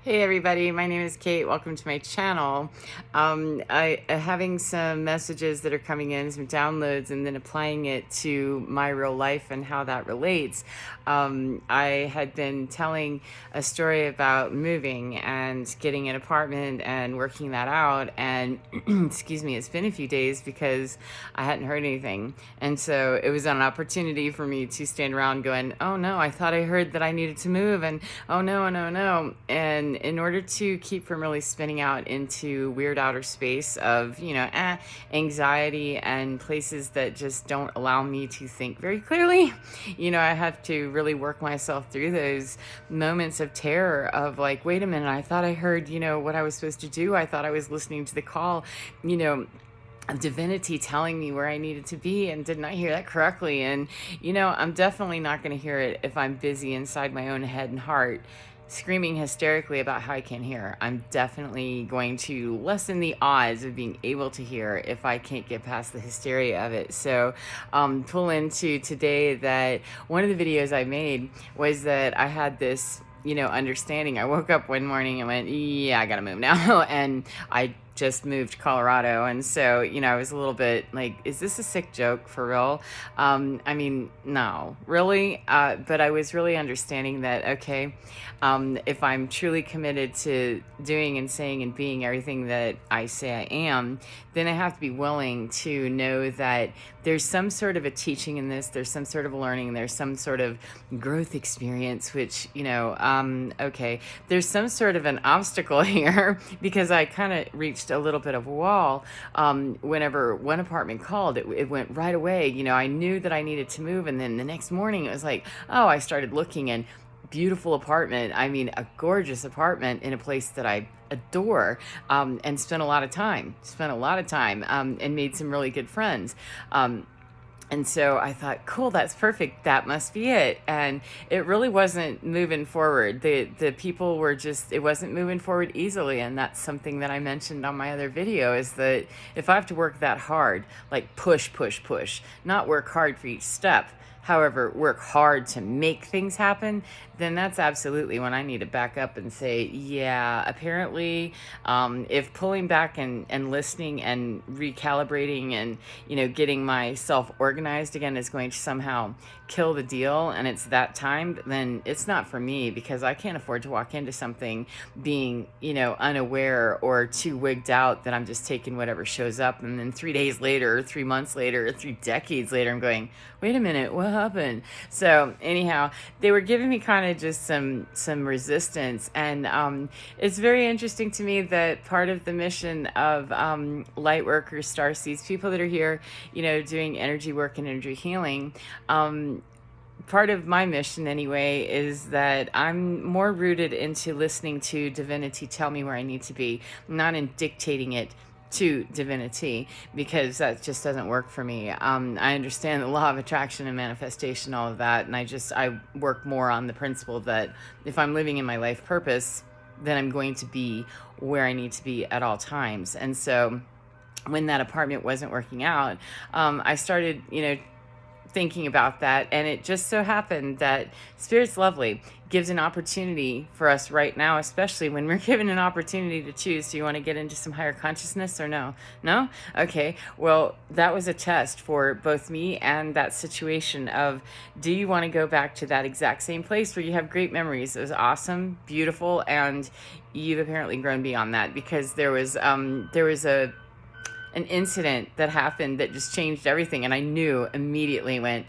Hey everybody, my name is Kate. Welcome to my channel. I having some messages that are coming in, some downloads, and then applying it to my real life and how that relates. I had been telling a story about moving and getting an apartment and working that out, and excuse me, it's been a few days because I hadn't heard anything, and so it was an opportunity for me to stand around going, "Oh no, I thought I heard that I needed to move," and "Oh no, no, no," and in order to keep from really spinning out into weird outer space of, anxiety and places that just don't allow me to think very clearly, I have to really work myself through those moments of terror of like, wait a minute, I thought I heard, what I was supposed to do. I thought I was listening to the call, of divinity telling me where I needed to be, and didn't I hear that correctly? And I'm definitely not going to hear it if I'm busy inside my own head and heart screaming hysterically about how I can't hear. I'm definitely going to lessen the odds of being able to hear if I can't get past the hysteria of it. So pull into today that one of the videos I made was that I had this understanding. I woke up one morning and went, yeah, I gotta move now. And I just moved to Colorado. And so, I was a little bit like, is this a sick joke for real? I mean, no, really. But I was really understanding that, okay, if I'm truly committed to doing and saying and being everything that I say I am, then I have to be willing to know that there's some sort of a teaching in this, there's some sort of a learning, there's some sort of growth experience, which, okay, there's some sort of an obstacle here because I kind of reached a little bit of a wall. Whenever one apartment called, it went right away. I knew that I needed to move, and then the next morning it was like, oh, I started looking, and beautiful apartment. I mean, a gorgeous apartment in a place that I adore, and spent a lot of time, and made some really good friends. And so I thought, cool, that's perfect. That must be it. And it really wasn't moving forward. The people were just, it wasn't moving forward easily. And that's something that I mentioned on my other video, is that if I have to work that hard, like push, push, push, not work hard for each step, however, work hard to make things happen, then that's absolutely when I need to back up and say, yeah, apparently, if pulling back and listening and recalibrating and, getting myself organized again is going to somehow kill the deal, and it's that time, then it's not for me, because I can't afford to walk into something being, unaware or too wigged out that I'm just taking whatever shows up. And then 3 days later, or 3 months later, or 3 decades later, I'm going, wait a minute, what happened? So anyhow, they were giving me kind of just some resistance, and it's very interesting to me that part of the mission of light workers, star seeds, people that are here, doing energy work and energy healing, part of my mission anyway is that I'm more rooted into listening to divinity tell me where I need to be, not in dictating it to divinity, because that just doesn't work for me. I understand the law of attraction and manifestation, all of that, and I work more on the principle that if I'm living in my life purpose, then I'm going to be where I need to be at all times. And so when that apartment wasn't working out, I started, thinking about that, and it just so happened that Spirit's Lovely gives an opportunity for us right now, especially when we're given an opportunity to choose. Do you want to get into some higher consciousness or no? No? Okay, well, that was a test for both me and that situation of, do you want to go back to that exact same place where you have great memories? It was awesome, beautiful, and you've apparently grown beyond that, because there was an incident that happened that just changed everything, and I knew immediately, went,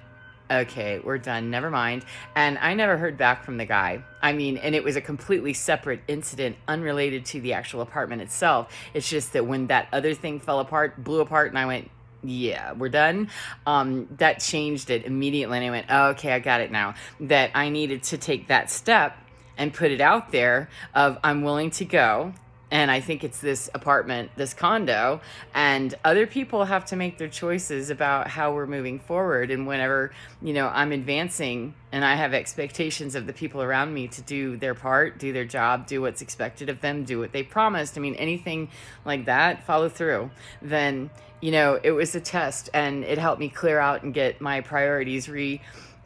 okay, we're done, never mind. And I never heard back from the guy. I mean, and it was a completely separate incident, unrelated to the actual apartment itself. It's just that when that other thing fell apart, blew apart, and I went, yeah, we're done, that changed it immediately. And I went, oh, okay, I got it now, that I needed to take that step and put it out there of, I'm willing to go. And I think it's this apartment, this condo, and other people have to make their choices about how we're moving forward. And whenever, I'm advancing and I have expectations of the people around me to do their part, do their job, do what's expected of them, do what they promised, I mean, anything like that, follow through, then, it was a test, and it helped me clear out and get my priorities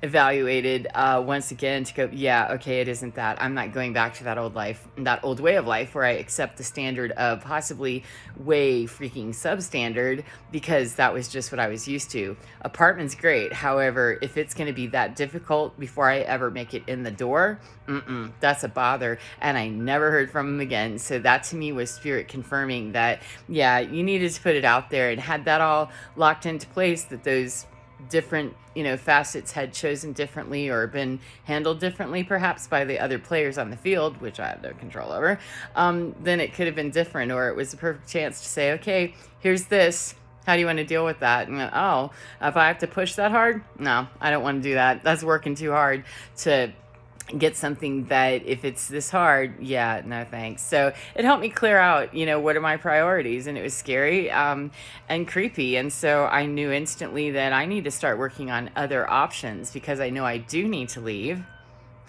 evaluated once again to go, yeah, okay, it isn't that. I'm not going back to that old life, that old way of life where I accept the standard of possibly way freaking substandard because that was just what I was used to. Apartment's great. However, if it's going to be that difficult before I ever make it in the door, that's a bother. And I never heard from him again. So that to me was spirit confirming that, yeah, you needed to put it out there, and had that all locked into place, that those different facets had chosen differently or been handled differently perhaps by the other players on the field, which I have no control over, then it could have been different, or it was the perfect chance to say, okay, here's this, how do you want to deal with that? And oh, if I have to push that hard, no, I don't want to do that. That's working too hard to get something that, if it's this hard, yeah, no thanks. So it helped me clear out, what are my priorities, and it was scary and creepy. And so I knew instantly that I need to start working on other options, because I know I do need to leave.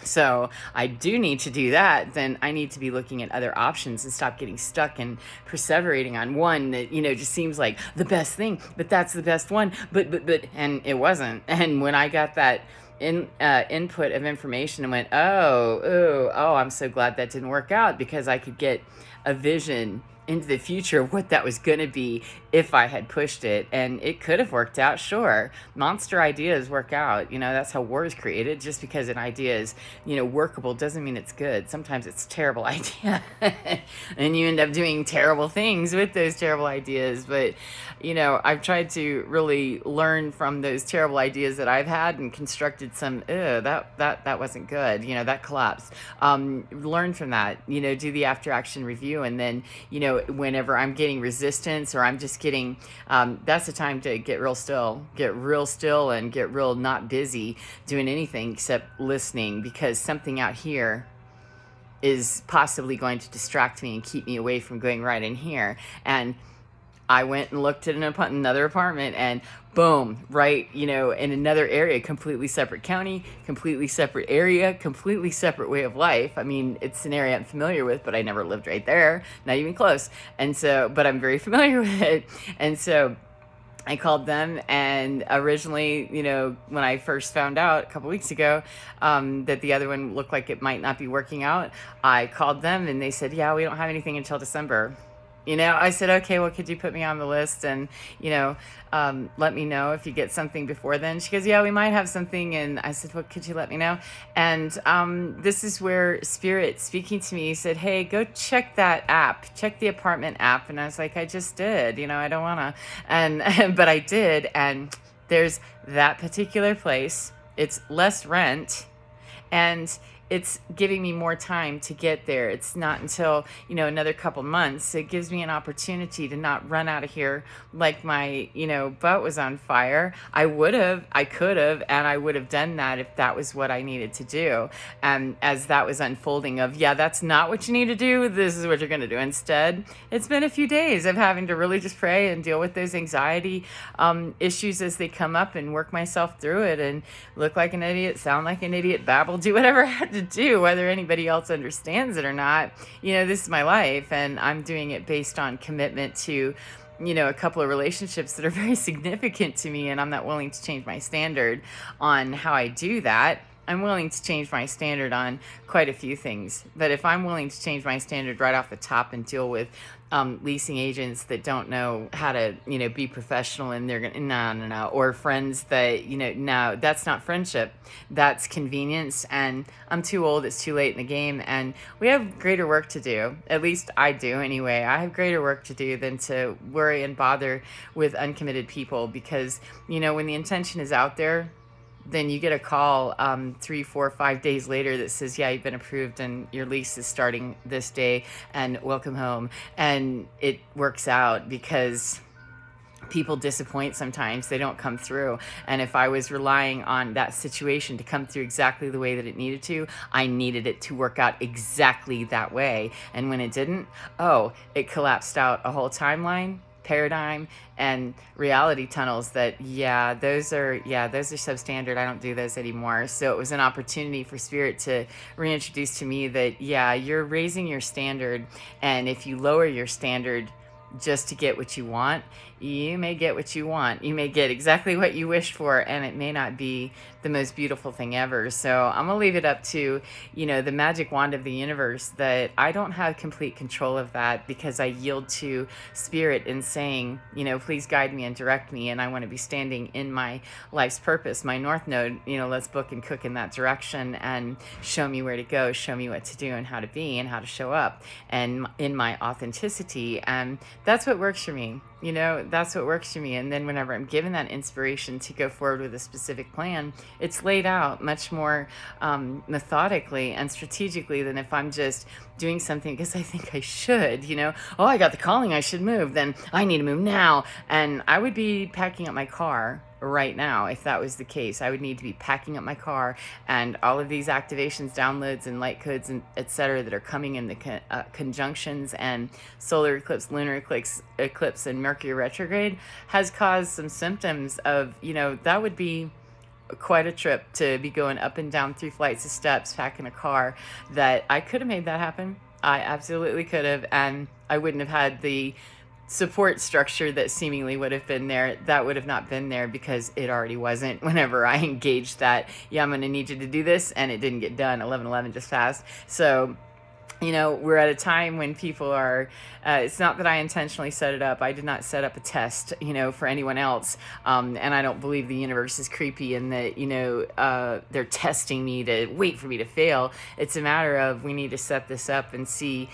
So I do need to do that. Then I need to be looking at other options and stop getting stuck and perseverating on one that, just seems like the best thing, but that's the best one. But, and it wasn't. And when I got that input of information and went, oh, I'm so glad that didn't work out, because I could get a vision into the future of what that was going to be if I had pushed it. And it could have worked out, sure. Monster ideas work out. That's how war is created. Just because an idea is, workable doesn't mean it's good. Sometimes it's a terrible idea. And you end up doing terrible things with those terrible ideas. But, I've tried to really learn from those terrible ideas that I've had and constructed some, that wasn't good. That collapsed. Learn from that, do the after action review. And then, whenever I'm getting resistance, or I'm just getting, that's the time to get real still and get real not busy doing anything except listening, because something out here is possibly going to distract me and keep me away from going right in here. And I went and looked at another apartment, and boom, right, in another area, completely separate county, completely separate area, completely separate way of life. I mean, it's an area I'm familiar with, but I never lived right there, not even close. And so, but I'm very familiar with it. And so I called them, and originally, when I first found out a couple weeks ago that the other one looked like it might not be working out, I called them and they said, yeah, we don't have anything until December. I said, okay, well, could you put me on the list and, let me know if you get something before then? She goes, yeah, we might have something. And I said, well, could you let me know? And this is where Spirit speaking to me said, hey, go check that app, check the apartment app. And I was like, I just did, I don't want to. And, but I did. And there's that particular place. It's less rent, and it's giving me more time to get there. It's not until, another couple months. It gives me an opportunity to not run out of here like my, butt was on fire. I could have, and I would have done that if that was what I needed to do. And as that was unfolding of, yeah, that's not what you need to do. This is what you're going to do instead. It's been a few days of having to really just pray and deal with those anxiety issues as they come up, and work myself through it, and look like an idiot, sound like an idiot, babble, do whatever I had to do, whether anybody else understands it or not. This is my life, and I'm doing it based on commitment to, a couple of relationships that are very significant to me, and I'm not willing to change my standard on how I do that. I'm willing to change my standard on quite a few things. But if I'm willing to change my standard right off the top and deal with leasing agents that don't know how to, be professional, and they're going, no, or friends that, no, that's not friendship. That's convenience. And I'm too old. It's too late in the game. And we have greater work to do. At least I do anyway. I have greater work to do than to worry and bother with uncommitted people, because, when the intention is out there, then you get a call 3, 4, 5 days later that says, yeah, you've been approved and your lease is starting this day and welcome home. And it works out because people disappoint sometimes. They don't come through. And if I was relying on that situation to come through exactly the way that it needed to, I needed it to work out exactly that way. And when it didn't, it collapsed out a whole timeline, paradigm, and reality tunnels that, those are substandard. I don't do those anymore. So it was an opportunity for Spirit to reintroduce to me that, you're raising your standard. And if you lower your standard, just to get what you want, you may get what you want. You may get exactly what you wished for, and it may not be the most beautiful thing ever. So I'm gonna leave it up to, the magic wand of the universe, that I don't have complete control of that, because I yield to spirit in saying, please guide me and direct me. And I want to be standing in my life's purpose, my North Node, let's book and cook in that direction, and show me where to go, show me what to do and how to be and how to show up, and in my authenticity. And that's what works for me. That's what works for me. And then whenever I'm given that inspiration to go forward with a specific plan, it's laid out much more methodically and strategically than if I'm just doing something because I think I should, oh, I got the calling, I should move, then I need to move now. And I would be packing up my car right now if that was the case. I would need to be packing up my car, and all of these activations, downloads, and light codes, and etc. that are coming in, the conjunctions and solar eclipse, lunar eclipse, and Mercury retrograde has caused some symptoms of, that would be quite a trip to be going up and down 3 flights of steps, packing a car, that I could have made that happen. I absolutely could have, and I wouldn't have had the support structure that seemingly would have been there. That would have not been there because it already wasn't whenever I engaged that, I'm going to need you to do this, and it didn't get done. 11/11 just passed. So we're at a time when people are, it's not that I intentionally set it up. I did not set up a test, for anyone else. And I don't believe the universe is creepy and that, they're testing me to wait for me to fail. It's a matter of, we need to set this up and see,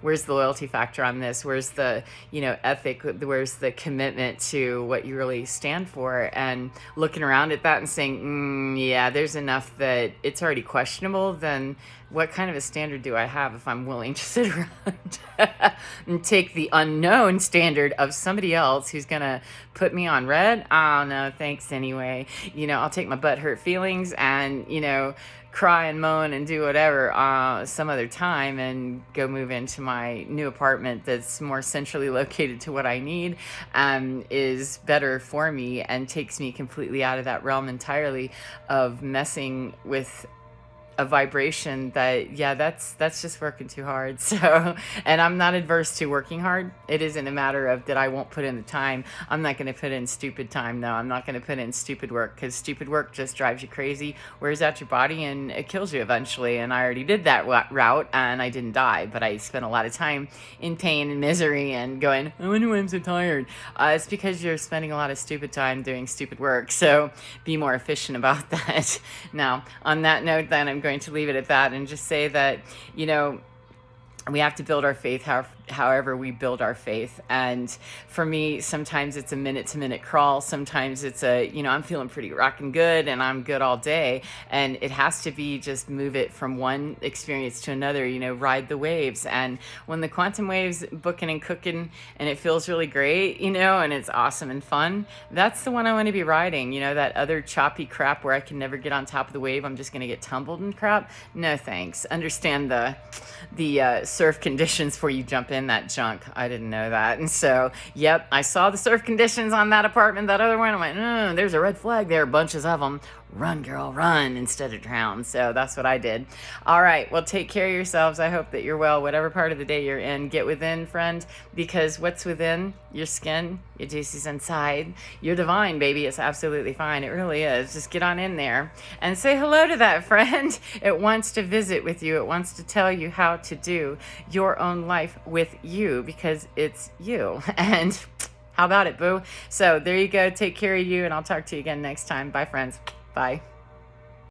where's the loyalty factor on this? Where's the, ethic? Where's the commitment to what you really stand for? And looking around at that and saying, yeah, there's enough that it's already questionable. Then what kind of a standard do I have if I'm willing to sit around and take the unknown standard of somebody else who's going to put me on red? Oh, no, thanks anyway. I'll take my butt hurt feelings and, cry and moan and do whatever some other time, and go move into my new apartment that's more centrally located to what I need, is better for me, and takes me completely out of that realm entirely of messing with a vibration that, that's just working too hard. So, and I'm not adverse to working hard. It isn't a matter of that I won't put in the time. I'm not going to put in stupid time. No, I'm not going to put in stupid work, because stupid work just drives you crazy, wears out your body, and it kills you eventually. And I already did that route, and I didn't die, but I spent a lot of time in pain and misery and going, I wonder why I'm so tired. It's because you're spending a lot of stupid time doing stupid work. So be more efficient about that. Now, on that note, then, I'm going to leave it at that and just say that, we have to build our faith however we build our faith. And for me, sometimes it's a minute-to-minute crawl. Sometimes it's I'm feeling pretty rocking good and I'm good all day. And it has to be just move it from one experience to another, ride the waves. And when the quantum waves booking and cooking and it feels really great, and it's awesome and fun, that's the one I want to be riding. That other choppy crap where I can never get on top of the wave, I'm just going to get tumbled and crap. No, thanks. Understand the surf conditions before you jump in that junk. I didn't know that. And so, yep, I saw the surf conditions on that apartment, that other one. I went, there's a red flag there, bunches of them. Run, girl, run instead of drown. So that's what I did. All right. Well, take care of yourselves. I hope that you're well, whatever part of the day you're in. Get within, friend, because what's within your skin, your juices inside, you're divine, baby. It's absolutely fine. It really is. Just get on in there and say hello to that friend. It wants to visit with you. It wants to tell you how to do your own life with you, because it's you. And how about it, boo? So there you go. Take care of you, and I'll talk to you again next time. Bye, friends. Bye.